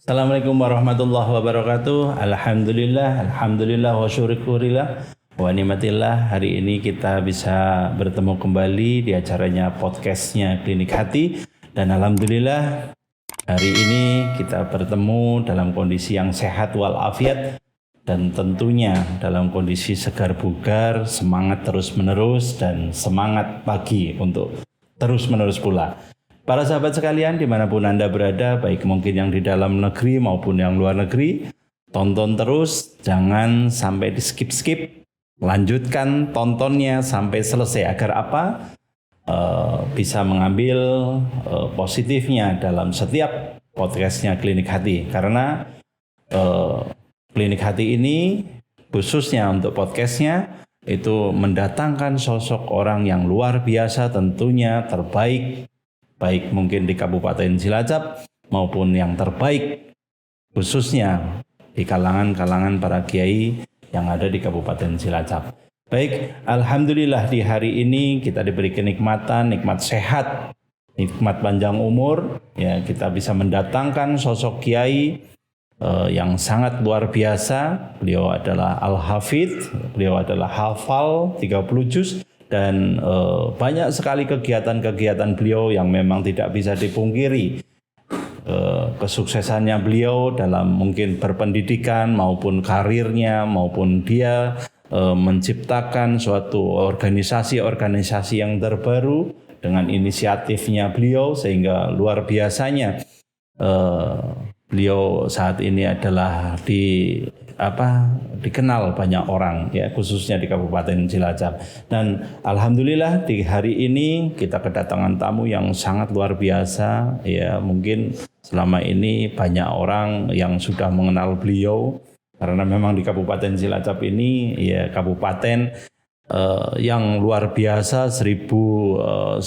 Assalamualaikum warahmatullahi wabarakatuh. Alhamdulillah wa syukurillah wa nikmatillah. Hari ini kita bisa bertemu kembali di acaranya podcastnya Klinik Hati. Dan alhamdulillah hari ini kita bertemu dalam kondisi yang sehat walafiat. Dan tentunya dalam kondisi segar bugar, semangat terus menerus dan semangat pagi untuk terus menerus pula. Para sahabat sekalian dimanapun Anda berada, baik mungkin yang di dalam negeri maupun yang luar negeri, tonton terus, jangan sampai di skip-skip, lanjutkan tontonnya sampai selesai agar apa? Bisa mengambil positifnya dalam setiap podcastnya Klinik Hati. Karena Klinik Hati ini khususnya untuk podcastnya itu mendatangkan sosok orang yang luar biasa tentunya terbaik, baik mungkin di Kabupaten Cilacap maupun yang terbaik khususnya di kalangan para kiai yang ada di Kabupaten Cilacap. Baik, alhamdulillah di hari ini kita diberi kenikmatan, nikmat sehat, nikmat panjang umur, ya kita bisa mendatangkan sosok kiai yang sangat luar biasa. Beliau adalah Al-Hafidz, beliau adalah hafal 30 juz. Dan banyak sekali kegiatan-kegiatan beliau yang memang tidak bisa dipungkiri. Kesuksesannya beliau dalam mungkin berpendidikan maupun karirnya, maupun dia menciptakan suatu organisasi-organisasi yang terbaru dengan inisiatifnya beliau, sehingga luar biasanya beliau saat ini adalah dikenal banyak orang, ya, khususnya di Kabupaten Cilacap. Dan alhamdulillah di hari ini kita kedatangan tamu yang sangat luar biasa, ya. Mungkin selama ini banyak orang yang sudah mengenal beliau karena memang di Kabupaten Cilacap ini, ya, kabupaten yang luar biasa, 1.900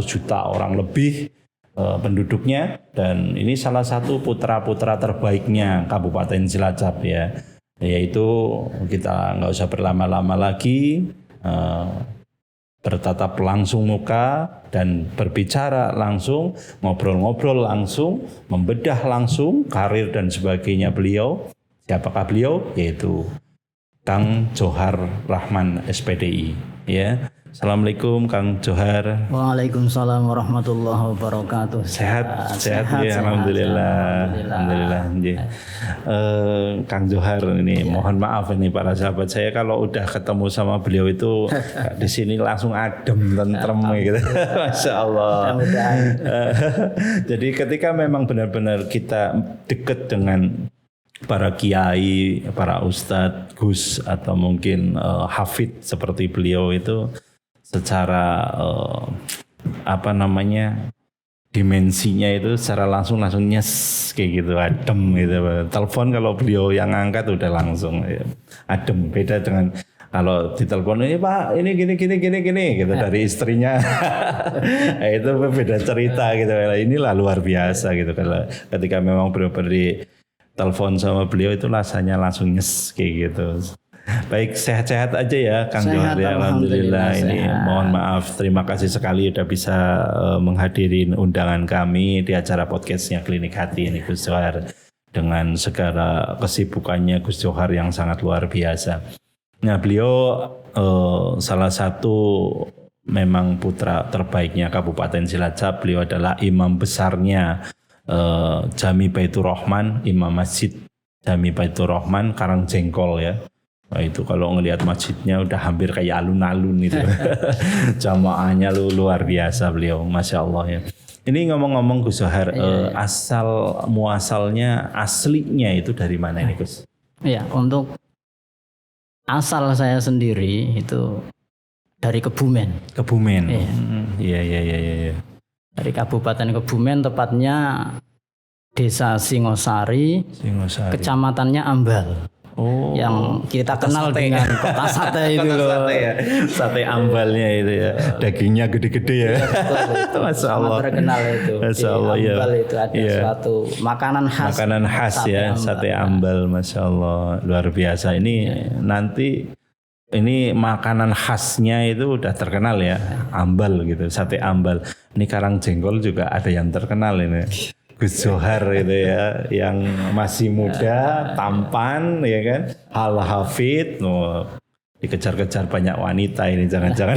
juta orang lebih penduduknya, dan ini salah satu putra-putra terbaiknya Kabupaten Cilacap, ya, yaitu kita nggak usah berlama-lama lagi, bertatap langsung muka dan berbicara langsung, ngobrol-ngobrol langsung, membedah langsung karir dan sebagainya beliau. Siapakah beliau? Yaitu Kang Johar Rahman SPDI, ya. Assalamualaikum Kang Johar. Waalaikumsalam warahmatullahi wabarakatuh. Sehat ya, alhamdulillah. Kang Johar ini, mohon maaf ini para sahabat, saya kalau udah ketemu sama beliau itu di sini langsung adem, tentrem gitu. Masya Allah. Jadi ketika memang benar-benar kita dekat dengan para kiai, para ustadz, gus atau mungkin hafidz seperti beliau itu, secara dimensinya itu secara langsung nyes kayak gitu, adem gitu. Telepon kalau beliau yang angkat udah langsung, ya, adem. Beda dengan kalau ditelepon, ini Pak, ini gini gitu dari istrinya. Itu beda cerita gitu. Inilah luar biasa gitu. Kalau ketika memang benar-benar di telepon sama beliau itu rasanya langsung nyes kayak gitu. Baik, sehat-sehat aja ya Kang Johar, ya, alhamdulillah. Ini mohon maaf, terima kasih sekali udah bisa menghadiri undangan kami di acara podcastnya Klinik Hati ini, Gus Johar, dengan segala kesibukannya Gus Johar yang sangat luar biasa. Nah, beliau salah satu memang putra terbaiknya Kabupaten Cilacap. Beliau adalah imam besarnya Jami Baitur Rahman, Imam Masjid Jami Baitur Rahman Karangjengkol, ya. Nah, itu kalau ngelihat masjidnya udah hampir kayak alun-alun itu. Jamaahnya luar biasa beliau, Masya Allah, ya. Ini ngomong-ngomong Gus Johar, asal muasalnya aslinya itu dari mana ini, Gus? Ya, untuk asal saya sendiri itu dari Kebumen. Kebumen. Iya. Dari Kabupaten Kebumen, tepatnya Desa Singosari. Kecamatannya Ambal. Oh, yang kita kenal sate, dengan kota sate itu loh. Sate, ya. Sate Ambalnya itu, ya. Dagingnya gede-gede, ya. Masya Allah. Terkenal itu. Masya Allah, ya. Ambal itu ada suatu makanan khas. Makanan khas, ya, sate Ambal, Masya Allah, luar biasa. Ini nanti ini makanan khasnya itu udah terkenal, ya, Ambal gitu, sate Ambal. Ini Karangjengkol juga ada yang terkenal ini. Gus Johar itu ya, yang masih muda, tampan, ya kan, hafid, dikejar-kejar banyak wanita ini jangan-jangan.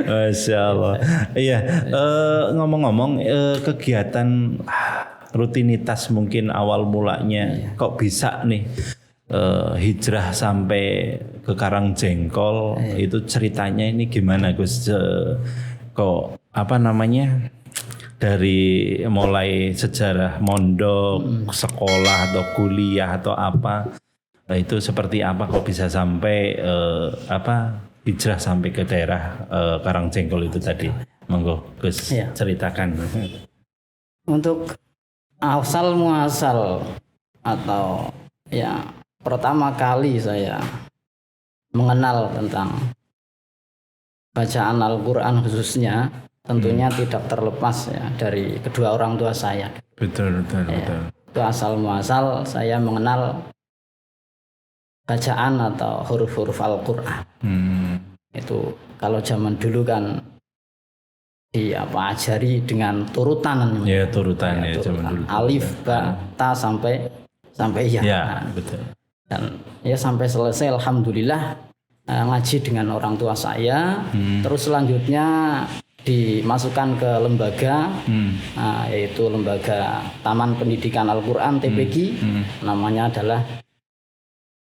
Masya Allah. Iya, ngomong-ngomong kegiatan rutinitas mungkin awal mulanya kok bisa nih hijrah sampai ke Karangjengkol, itu ceritanya ini gimana Gus? Kok apa namanya? Dari mulai sejarah mondok, sekolah atau kuliah atau apa, itu seperti apa kok bisa sampai hijrah sampai ke daerah Karangjengkol itu tadi? Monggo Gus ceritakan. Untuk asal muasal atau ya pertama kali saya mengenal tentang bacaan Al-Quran khususnya tentunya tidak terlepas ya dari kedua orang tua saya. Betul. Itu asal muasal saya mengenal bacaan atau huruf-huruf Al-Quran. Itu kalau zaman dulu kan diajari dengan turutan. Ya turutan ya zaman dulu. Alif, ba, ta sampai ya. Ya betul. Dan ya sampai selesai alhamdulillah ngaji dengan orang tua saya. Terus selanjutnya dimasukkan ke lembaga, yaitu lembaga Taman Pendidikan Al-Quran TPQ, namanya adalah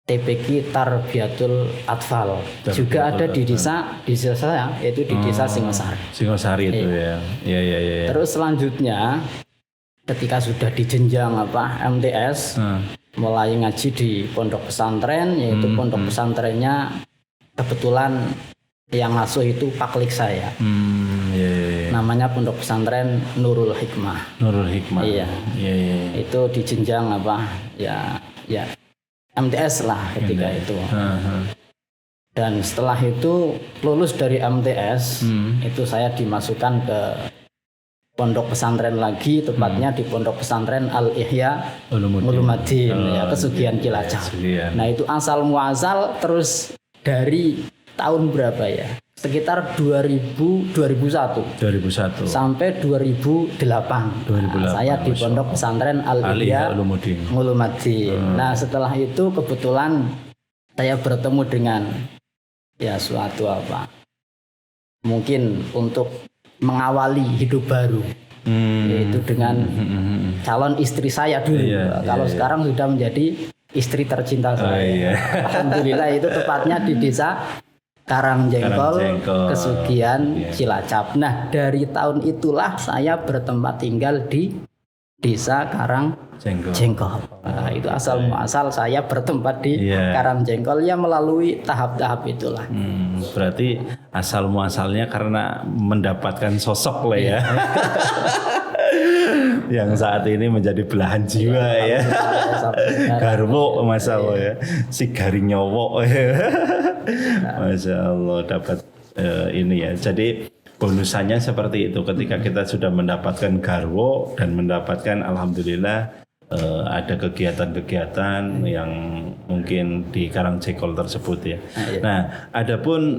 TPQ Tarbiyatul Atfal. Juga ada di desa saya, yaitu di desa Singosari. Singosari itu ya. Ya. Terus selanjutnya ketika sudah di jenjang MTS, mulai ngaji di pondok pesantren, yaitu pondok pesantrennya kebetulan yang ngasuh itu paklik saya. Namanya pondok pesantren Nurul Hikmah. Iya. Itu di jenjang ya MTS lah ketika itu. Dan setelah itu lulus dari MTS, itu saya dimasukkan ke pondok pesantren lagi, tepatnya di pondok pesantren Al-Ihya Ulumuddin, Kesugihan Cilacap. Nah itu asal muasal terus dari tahun berapa ya? Sekitar 2001 sampai 2008. Saya di pondok pesantren Al-Ihya Ulumuddin. Nah setelah itu kebetulan saya bertemu dengan suatu mungkin untuk mengawali hidup baru, yaitu dengan calon istri saya dulu. Kalau sekarang sudah menjadi istri tercinta saya. Alhamdulillah itu tepatnya di desa Karangjengkol, Kesugihan Cilacap. Nah dari tahun itulah saya bertempat tinggal di desa Karangjengkol. Nah, itu asal muasal saya bertempat di Karangjengkol ya melalui tahap-tahap itulah. Berarti asal muasalnya karena mendapatkan sosok lah ya. Yang saat ini menjadi belahan jiwa ya. Garwo masalah ya. Si garing nyowok. Masya Allah dapat ini ya. Jadi bonusannya seperti itu, ketika kita sudah mendapatkan garwo dan mendapatkan alhamdulillah ada kegiatan-kegiatan yang mungkin di Karangjengkol tersebut ya. Nah, adapun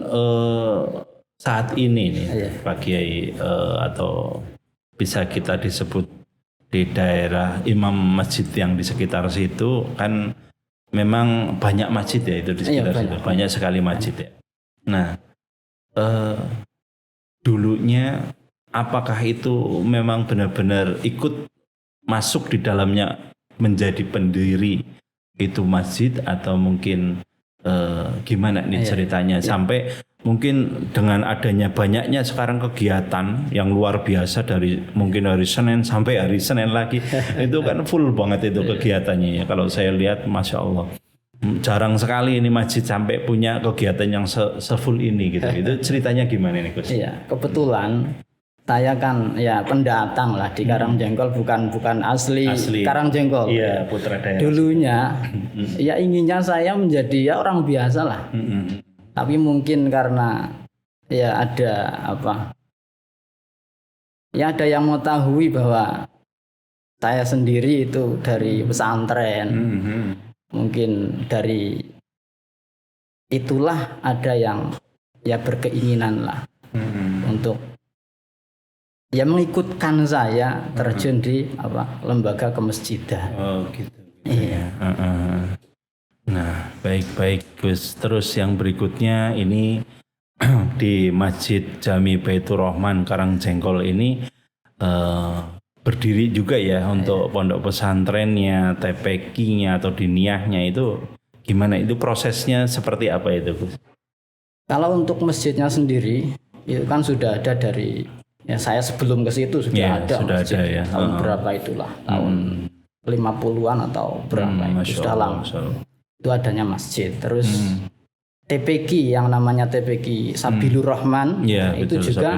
saat ini nih Pak Kiai atau bisa kita disebut di daerah imam masjid yang di sekitar situ kan memang banyak masjid ya itu di sekitar situ, banyak sekali masjid ya. Nah, dulunya apakah itu memang benar-benar ikut masuk di dalamnya menjadi pendiri itu masjid atau mungkin gimana nih ceritanya sampai mungkin dengan adanya banyaknya sekarang kegiatan yang luar biasa dari mungkin hari Senin sampai hari Senin lagi itu kan full banget itu kegiatannya ya. Kalau saya lihat Masya Allah jarang sekali ini masjid sampai punya kegiatan yang se-full ini gitu. Itu ceritanya gimana nih Gus? Iya, kebetulan saya kan ya pendatang lah di Karangjengkol, bukan asli Karangjengkol. Iya, putra daerah. Dulunya ya inginnya saya menjadi ya orang biasa lah. Tapi mungkin karena ya ada ada yang mengetahui bahwa saya sendiri itu dari pesantren. Mungkin dari itulah ada yang ya berkeinginan lah untuk ya mengikutkan saya terjun di lembaga kemesjidan. Oh gitu. Iya. Nah, baik Gus. Terus yang berikutnya ini di Masjid Jami Baitur Rahman Karangjengkol ini berdiri juga ya untuk pondok pesantrennya, TPQ-nya atau diniyahnya itu gimana? Itu prosesnya seperti apa itu, Gus? Kalau untuk masjidnya sendiri itu kan sudah ada dari saya sebelum ke situ sudah ada masjid. Tahun berapa itulah, tahun 50-an atau berapa itu sudah lama. Itu adanya masjid. Terus TPQ yang namanya TPQ Sabilur Rahman itu juga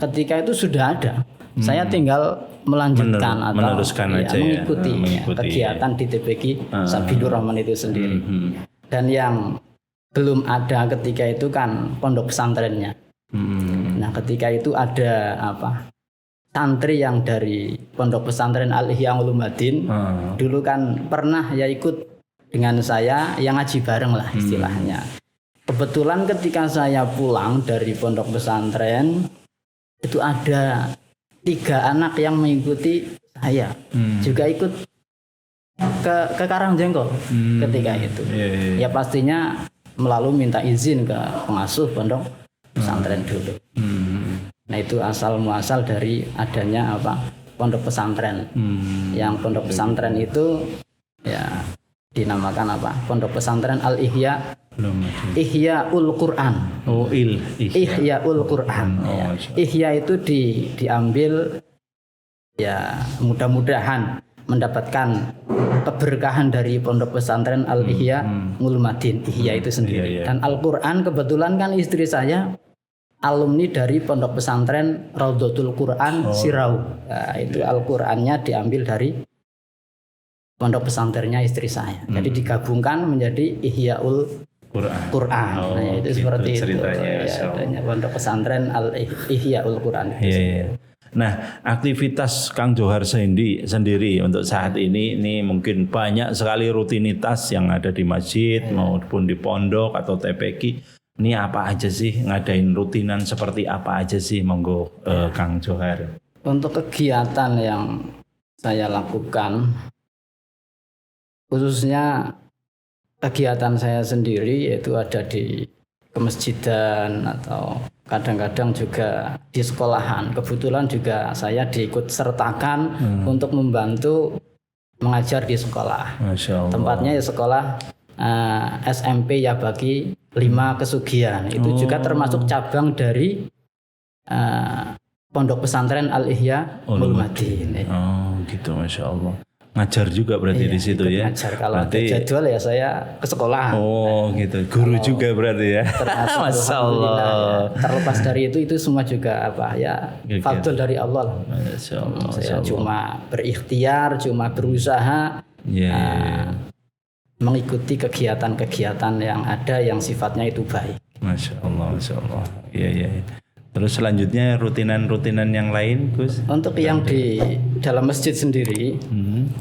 ketika itu sudah ada. Saya tinggal melanjutkan atau meneruskan aja mengikuti kegiatan di TPQ Sabilur Rahman itu sendiri. Dan yang belum ada ketika itu kan pondok pesantrennya. Nah, ketika itu ada santri yang dari pondok pesantren Al-Ihya Ulumuddin dulu kan pernah ya ikut dengan saya yang ngaji bareng lah istilahnya. Kebetulan ketika saya pulang dari pondok pesantren itu ada 3 anak yang mengikuti saya juga ikut ke Karangjengkol ketika itu. Ya pastinya melalui minta izin ke pengasuh pondok pesantren dulu. Nah itu asal muasal dari adanya pondok pesantren. Yang pondok pesantren itu ya dinamakan Pondok Pesantren Al-Ihya Ihyaul Quran. Ihyaul Quran. Ihya itu diambil ya mudah-mudahan mendapatkan keberkahan dari Pondok Pesantren Al-Ihya Ulumuddin. Ihya itu sendiri. Dan Al-Quran kebetulan kan istri saya alumni dari Pondok Pesantren Raudhatul Quran Sirau. Nah, itu Al-Qurannya diambil dari pondok pesantrennya istri saya. Jadi digabungkan menjadi Ihyaul Quran. Nah, itu seperti ceritanya, itu. Adanya pondok pesantren Ihyaul Quran. Nah, aktivitas Kang Johar sendiri untuk saat ini mungkin banyak sekali rutinitas yang ada di masjid maupun di pondok atau TPQ. Ini apa aja sih, ngadain rutinan seperti apa aja sih, monggo Kang Johar. Untuk kegiatan yang saya lakukan, khususnya kegiatan saya sendiri yaitu ada di kemasjidan atau kadang-kadang juga di sekolahan. Kebetulan juga saya diikut sertakan untuk membantu mengajar di sekolah. Masya Allah. Tempatnya ya sekolah SMP Yabagi 5 Kesugihan. Itu juga termasuk cabang dari Pondok Pesantren Al-Ihya Ulumuddin. Oh gitu, Masya Allah. Ngajar juga berarti di situ ya. Ngajar, kalau ada jadwal ya saya ke sekolah. Oh gitu, guru juga berarti ya. Masya Allah. Ya. Terlepas dari itu semua juga fadl dari Allah. Masya Allah. Saya cuma berikhtiar, cuma berusaha mengikuti kegiatan-kegiatan yang ada yang sifatnya itu baik. Masya Allah, Masya Allah. Iya. Terus selanjutnya rutinan yang lain, Gus? Untuk yang di dalam masjid sendiri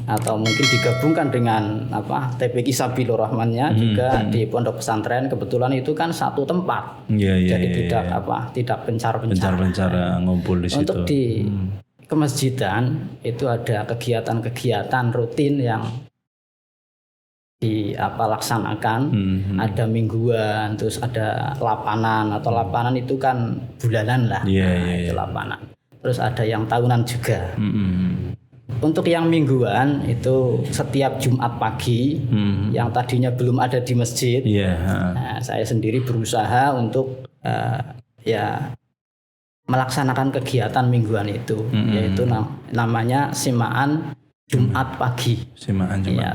atau mungkin digabungkan dengan TPQ Sabilur Rahmannya juga di pondok pesantren, kebetulan itu kan satu tempat. Jadi tidak pencar-pencar ngumpul di situ. Untuk di kemasjidan itu ada kegiatan-kegiatan rutin yang laksanakan. Ada mingguan, terus ada lapanan atau lapanan itu kan bulanan lah. Itu lapanan. Terus ada yang tahunan juga. Untuk yang mingguan itu setiap Jumat pagi yang tadinya belum ada di masjid. Nah, saya sendiri berusaha untuk melaksanakan kegiatan mingguan itu, yaitu namanya simaan Jumat pagi.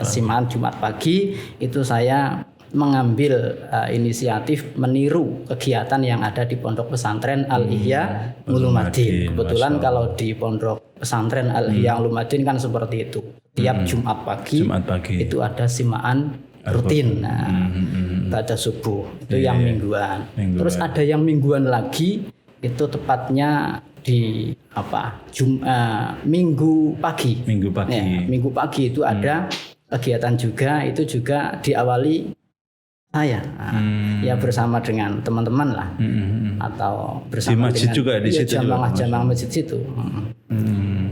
Simaan Jumat pagi itu saya mengambil inisiatif meniru kegiatan yang ada di Pondok Pesantren Al-Ihya Ulumuddin. Kebetulan kalau di Pondok Pesantren Al-Ihya Ulumuddin kan seperti itu. Tiap Jumat pagi itu ada simaan rutin. Baca subuh itu yang mingguan. Terus ada yang mingguan lagi itu tepatnya di Minggu pagi. Ya, Minggu pagi itu ada kegiatan juga, itu juga diawali saya. Ya bersama dengan teman-teman lah. Atau bersama di masjid dengan juga di situ jamaah masjid situ.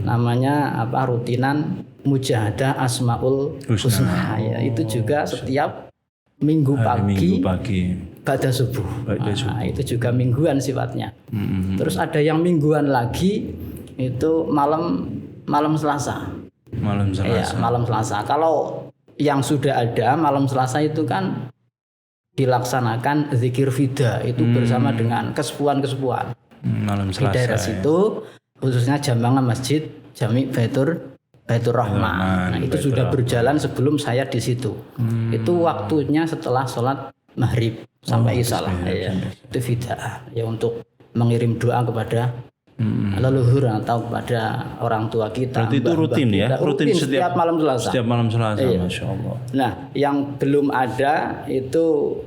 Namanya rutinan Mujahadah Asmaul Husna. Ya, itu juga setiap minggu pagi pada subuh. Itu juga mingguan sifatnya. Terus ada yang mingguan lagi itu malam Selasa. Ya, malam Selasa. Kalau yang sudah ada malam Selasa itu kan dilaksanakan zikir fida itu bersama dengan kesepuan-kesepuan di daerah situ, khususnya jamaah masjid Jami Baitur Rahman. Nah, itu sudah berjalan sebelum saya di situ. Itu waktunya setelah sholat maghrib sampai isya lah. Ya. Itu fida ya untuk mengirim doa kepada leluhur atau kepada orang tua kita. Berarti itu rutin ya? Rutin setiap malam Selasa. Setiap malam Selasa, Masya Allah. Nah, yang belum ada itu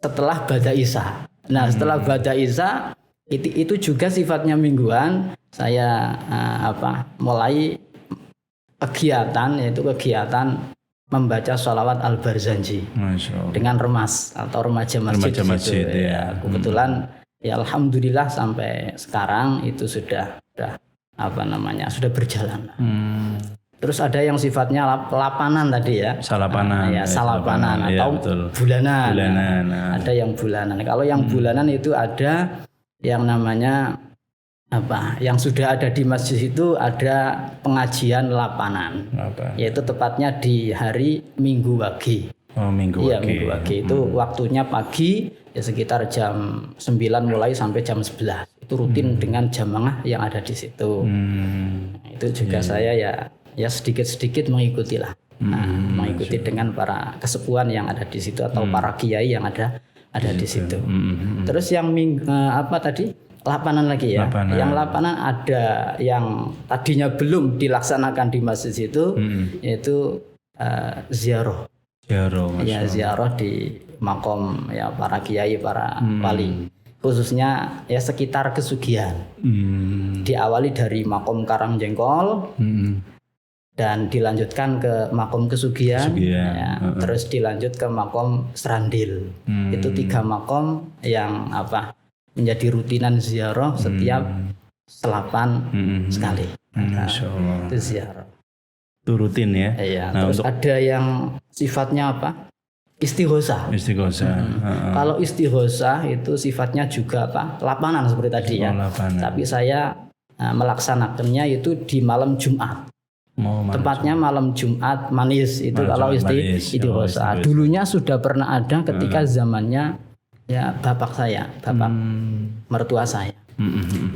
setelah Bada Isya. Nah, setelah Bada Isya itu juga sifatnya mingguan. Saya mulai kegiatan, yaitu kegiatan membaca sholawat Al-Barzanji dengan remas atau remaja masjid. Ya. Kebetulan ya alhamdulillah sampai sekarang itu sudah berjalan. Terus ada yang sifatnya lapanan tadi ya. Salapanan. Salapanan atau bulanan. Ada yang bulanan. Kalau yang bulanan itu ada yang namanya yang sudah ada di masjid itu ada pengajian lapanan. Yaitu tepatnya di hari Minggu Wage. Minggu Wage itu waktunya pagi ya sekitar jam 9 mulai sampai jam 11. Itu rutin dengan jamaah yang ada di situ. Itu juga saya ya sedikit-sedikit mengikuti lah. Mengikuti dengan para kesepuan yang ada di situ atau para kiai yang ada di situ. Terus yang lapanan lagi ya. Yang lapanan ada yang tadinya belum dilaksanakan di masjid itu, yaitu ziarah. Ziarah di makom ya para kiai, para wali. Khususnya ya sekitar Kesugihan. Diawali dari makom Karangjengkol. Dan dilanjutkan ke makom Kesugihan. Ya, terus dilanjut ke makom Serandil. Itu 3 makom yang menjadi rutinan ziarah setiap selapan sekali. Itu ziarah. Itu rutin ya. Iya. Terus ada yang sifatnya Istighosah. Kalau istighosah itu sifatnya juga lapanan seperti tadi ya. Tapi saya melaksanakannya itu di malam Jumat. Tempatnya malam Jumat manis itu kalau istighosah. Dulunya sudah pernah ada ketika zamannya ya bapak mertua saya.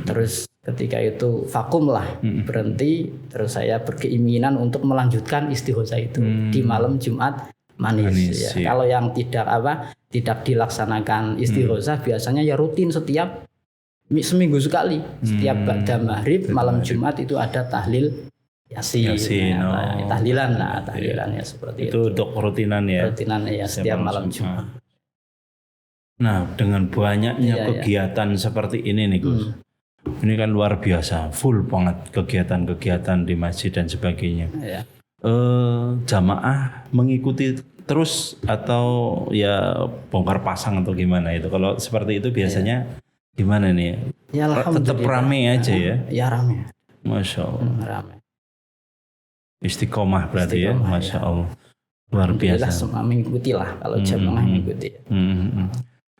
Terus ketika itu vakum lah, berhenti. Terus saya berkeinginan untuk melanjutkan istighosah itu di malam Jumat manis. Ya. Kalau yang tidak dilaksanakan istighosah biasanya ya rutin setiap seminggu sekali. Setiap ba'da maghrib malam Jumat itu ada tahlil Yasin. Tahlilan ya seperti itu. Itu untuk rutinan ya. Rutinan ya setiap malam Jumat. Nah, dengan banyaknya kegiatan seperti ini nih Gus. Ini kan luar biasa, full banget kegiatan-kegiatan di masjid dan sebagainya. Jamaah mengikuti terus atau ya bongkar pasang atau gimana itu? Kalau seperti itu biasanya gimana nih? Ya, tetap rame aja ya? Ya rame. Masya Allah. Rame. Istiqomah berarti ya, Masya Allah. Luar biasa. Semua mengikuti lah kalau jamaah mengikuti.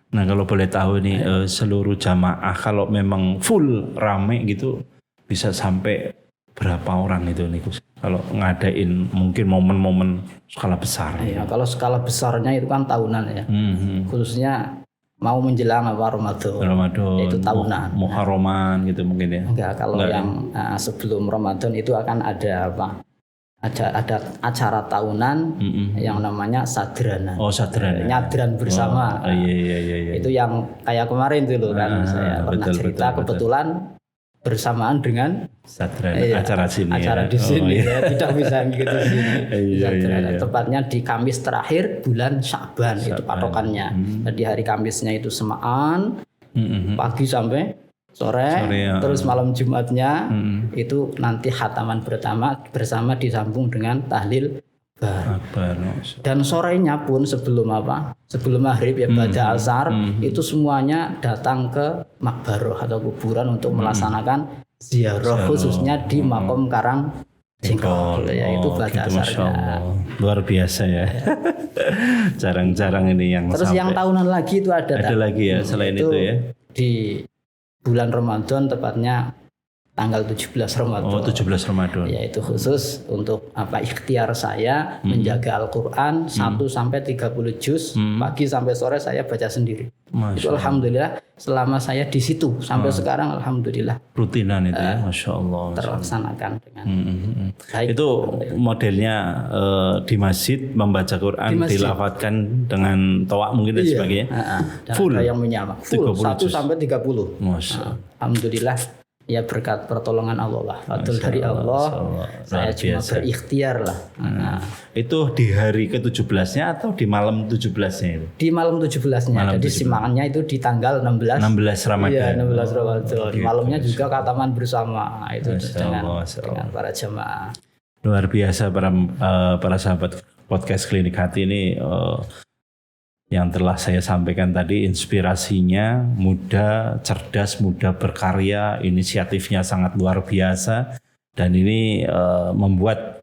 Nah kalau boleh tahu nih seluruh jamaah kalau memang full rame gitu bisa sampai berapa orang itu nih Gus? Kalau ngadain mungkin momen-momen skala besar. Iya, kalau skala besarnya itu kan tahunan ya. Khususnya mau menjelang Ramadan. Itu tahunan. Muharraman gitu mungkin ya. Enggak, kalau yang sebelum Ramadan itu akan ada ada acara tahunan yang namanya sadrana. Sadrana. Nyadran bersama. Iya. Itu yang kayak kemarin dulu kan saya pernah cerita kebetulan bersamaan dengan sadrana acara sini. Acara di sini ya, tidak bisa gitu sini. Iya. Tepatnya di Kamis terakhir bulan Sya'ban itu patokannya. Jadi hari Kamisnya itu semaan pagi sampai sore terus malam Jumatnya itu nanti khataman bersama disambung dengan tahlil Akbar. Dan sorenya pun sebelum maghrib ya baca asar itu semuanya datang ke makbaroh atau kuburan untuk melaksanakan ziarah khususnya di makom Karang Jengkol ya itu baca gitu, asarnya. Luar biasa ya. Jarang-jarang ini yang terus sampai. Yang tahunan lagi itu ada lagi ya selain itu ya. Di bulan Ramadan tepatnya tanggal 17 Ramadan. 17 Ramadan. Ya itu khusus untuk ikhtiar saya menjaga Al-Qur'an 1 sampai 30 juz pagi sampai sore saya baca sendiri. Itu alhamdulillah selama saya di situ sampai sekarang alhamdulillah rutinan itu ya, Masya Allah. Terlaksanakan dengan baik. Itu modelnya di masjid membaca Quran dilafadzkan dengan toa mungkin dan sebagainya. Full yang menyama. Full 1 sampai 30. Masya Allah. Alhamdulillah. Ya berkat pertolongan Allah lah, fadl dari Allah. Saya cuma berikhtiar lah. Itu di hari ke-17-nya atau di malam 17-nya itu? Di malam 17-nya. Jadi simangannya itu di tanggal 16 Ramadan. Iya, 16 Ramadan. Malamnya juga khataman bersama itu dengan para jamaah. Luar biasa para sahabat podcast Klinik Hati ini yang telah saya sampaikan tadi, inspirasinya muda, cerdas, muda berkarya, inisiatifnya sangat luar biasa, dan ini membuat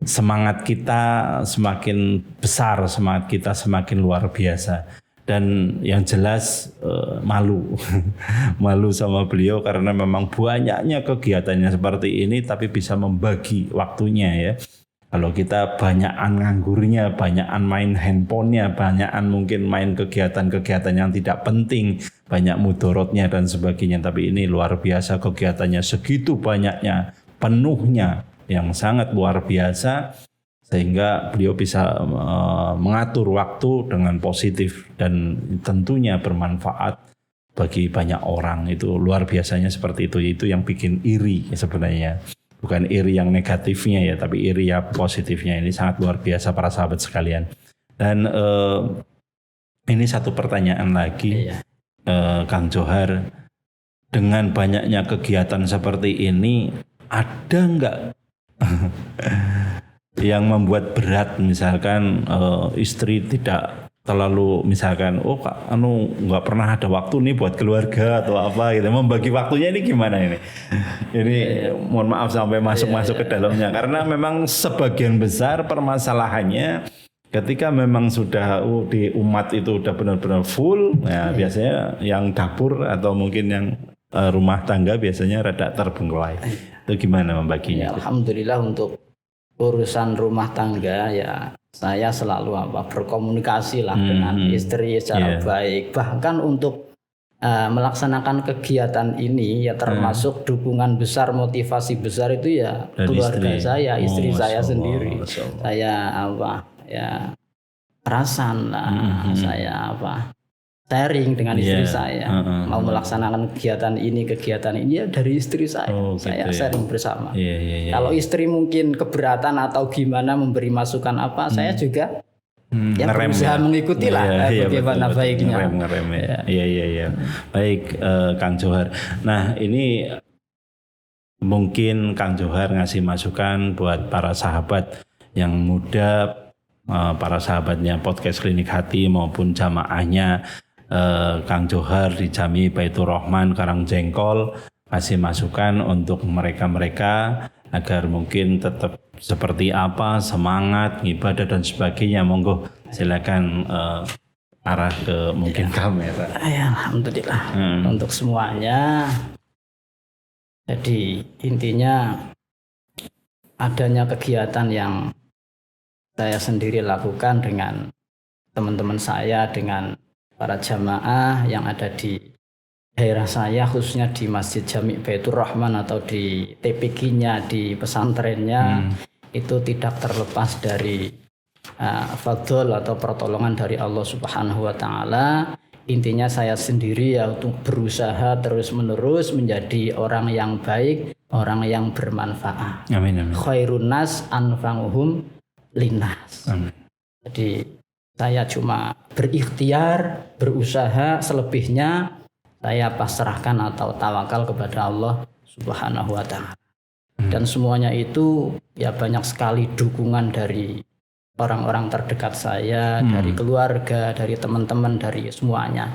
semangat kita semakin besar, semangat kita semakin luar biasa. Dan yang jelas malu sama beliau karena memang banyaknya kegiatannya seperti ini, tapi bisa membagi waktunya ya. Kalau kita banyakan nganggurnya, banyakan main handphonenya, banyakan mungkin main kegiatan-kegiatan yang tidak penting, banyak mudorotnya dan sebagainya. Tapi ini luar biasa kegiatannya segitu banyaknya, penuhnya yang sangat luar biasa. Sehingga beliau bisa mengatur waktu dengan positif dan tentunya bermanfaat bagi banyak orang. Itu luar biasanya seperti itu. Itu yang bikin iri sebenarnya. Bukan iri yang negatifnya ya, tapi iri yang positifnya. Ini sangat luar biasa para sahabat sekalian. Dan ini satu pertanyaan lagi, Kang Johar. Dengan banyaknya kegiatan seperti ini, ada nggak yang membuat berat? Misalkan istri tidak terlalu, misalkan nggak pernah ada waktu nih buat keluarga atau apa gitu. Membagi waktunya ini gimana ini? Ini mohon maaf sampai masuk ke dalamnya, karena memang sebagian besar permasalahannya ketika memang sudah di umat itu udah benar-benar full, ya biasanya yang dapur atau mungkin yang rumah tangga biasanya rada terbengkelai. Itu gimana membaginya? Ya, alhamdulillah untuk urusan rumah tangga ya saya selalu berkomunikasi lah dengan istri secara baik. Bahkan untuk melaksanakan kegiatan ini ya termasuk dukungan besar, motivasi besar itu ya dari keluarga istri saya sendiri. Saya perasan lah, saya sharing dengan istri saya mau melaksanakan kegiatan ini ya dari istri saya. Saya sharing bersama. Kalau istri mungkin keberatan atau gimana memberi masukan saya juga berusaha mengikuti lah bagaimana baiknya. Ngerem. Iya. Baik, Kang Johar. Nah, ini mungkin Kang Johar ngasih masukan buat para sahabat yang muda, para sahabatnya podcast Klinik Hati maupun jamaahnya Kang Johar di Jami Baitur Rahman Karang Jengkol, kasih masukan untuk mereka-mereka agar mungkin tetap seperti apa, semangat, ibadah dan sebagainya. Monggo silakan arah ke mungkin kamera. Alhamdulillah untuk semuanya. Jadi intinya adanya kegiatan yang saya sendiri lakukan dengan teman-teman saya, dengan para jamaah yang ada di daerah saya, khususnya di Masjid Jami Baitur Rahman atau di TPQ-nya, di pesantrennya, itu tidak terlepas dari fadl atau pertolongan dari Allah Subhanahu wa Ta'ala. Intinya saya sendiri untuk berusaha terus-menerus menjadi orang yang baik, orang yang bermanfaat. Amin. Khairun nas anfa'uhum linnas. Jadi saya cuma berikhtiar, berusaha, selebihnya saya pasrahkan atau tawakal kepada Allah Subhanahu wa Ta'ala. Dan semuanya itu ya banyak sekali dukungan dari orang-orang terdekat saya, dari keluarga, dari teman-teman, dari semuanya.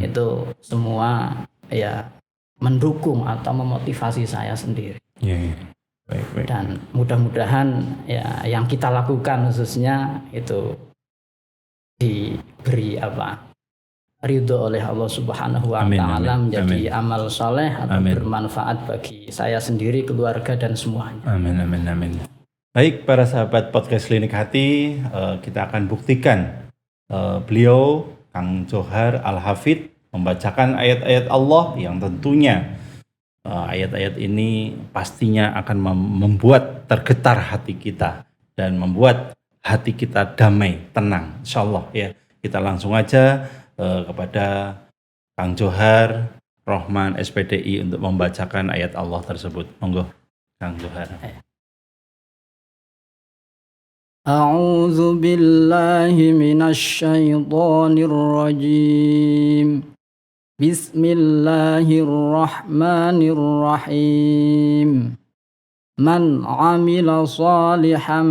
Itu semua ya mendukung atau memotivasi saya sendiri. Baik. Dan mudah-mudahan ya yang kita lakukan khususnya itu diberi ridho oleh Allah Subhanahu wa Ta'ala, menjadi amal soleh atau bermanfaat bagi saya sendiri, keluarga dan semuanya. Amin. Baik para sahabat podcast Klinik Hati, kita akan buktikan beliau Kang Johar Al-Hafidh membacakan ayat-ayat Allah yang tentunya ayat-ayat ini pastinya akan membuat tergetar hati kita dan membuat hati kita damai, tenang, insyaallah ya. Kita langsung aja kepada Kang Johar Rahman SPDI untuk membacakan ayat Allah tersebut. Monggo Kang Johar. A'udzu billahi minasy syaithanir rajim. Bismillahirrahmanirrahim. Man 'amila shalihan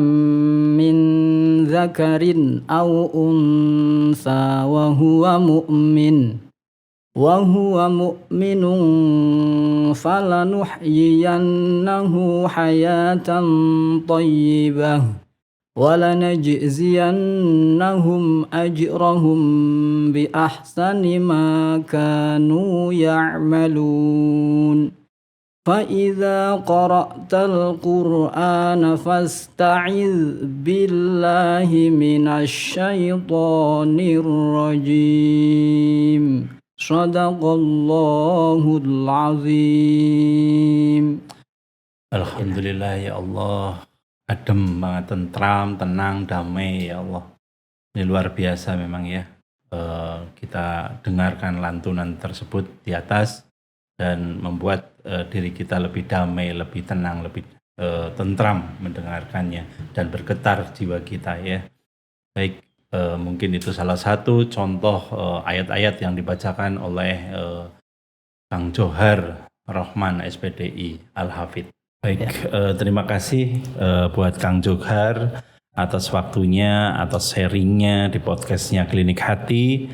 min dzakarin aw unsa wa huwa mu'minun falanuhyiyannahu hayatan thayyibah walanajziyannahum ajrahum bi ahsani ma kanu ya'malun. Fa idza qara'tal qur'ana fasta'iz billahi minasy syaithanir rajim. Shadaqallahul azim. Alhamdulillah ya Allah. Adem banget, tentram, tenang, damai ya Allah. Ini luar biasa memang ya. Kita dengarkan lantunan tersebut di atas dan membuat diri kita lebih damai, lebih tenang, lebih tentram mendengarkannya dan bergetar jiwa kita ya. Baik, mungkin itu salah satu contoh ayat-ayat yang dibacakan oleh Kang Johar Rahman SPDI Al-Hafidh. Baik, terima kasih buat Kang Johar atas waktunya, atas sharingnya di podcastnya Klinik Hati.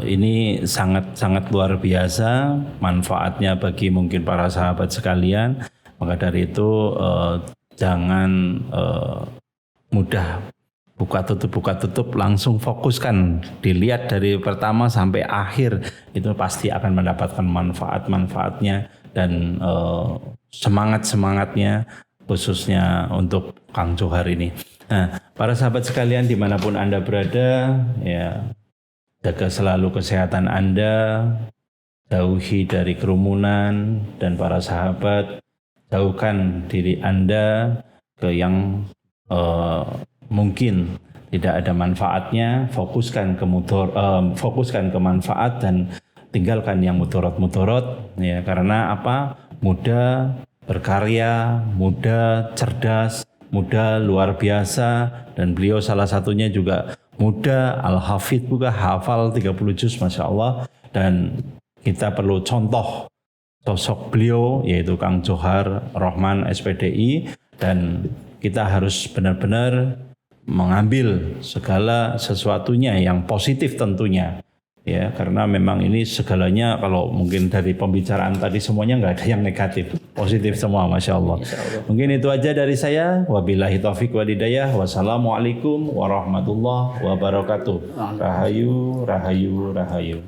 Ini sangat luar biasa manfaatnya bagi mungkin para sahabat sekalian. Maka dari itu jangan mudah buka tutup, langsung fokuskan, dilihat dari pertama sampai akhir, itu pasti akan mendapatkan manfaatnya dan semangatnya khususnya untuk Kang Johar ini. Nah, para sahabat sekalian dimanapun Anda berada, ya jaga selalu kesehatan Anda, jauhi dari kerumunan, dan para sahabat jauhkan diri Anda ke yang mungkin tidak ada manfaatnya, fokuskan ke manfaat dan tinggalkan yang mudarat ya, karena apa? Muda berkarya, muda cerdas, muda luar biasa, dan beliau salah satunya juga muda Al-Hafidh, juga hafal 30 juz Masya Allah. Dan kita perlu contoh sosok beliau yaitu Kang Johar Rahman SPDI, dan kita harus benar-benar mengambil segala sesuatunya yang positif tentunya ya, karena memang ini segalanya, kalau mungkin dari pembicaraan tadi semuanya nggak ada yang negatif, positif semua Masya Allah. Mungkin itu aja dari saya. Wabillahi taufiq wal hidayah. Wassalamualaikum warahmatullahi wabarakatuh. Rahayu.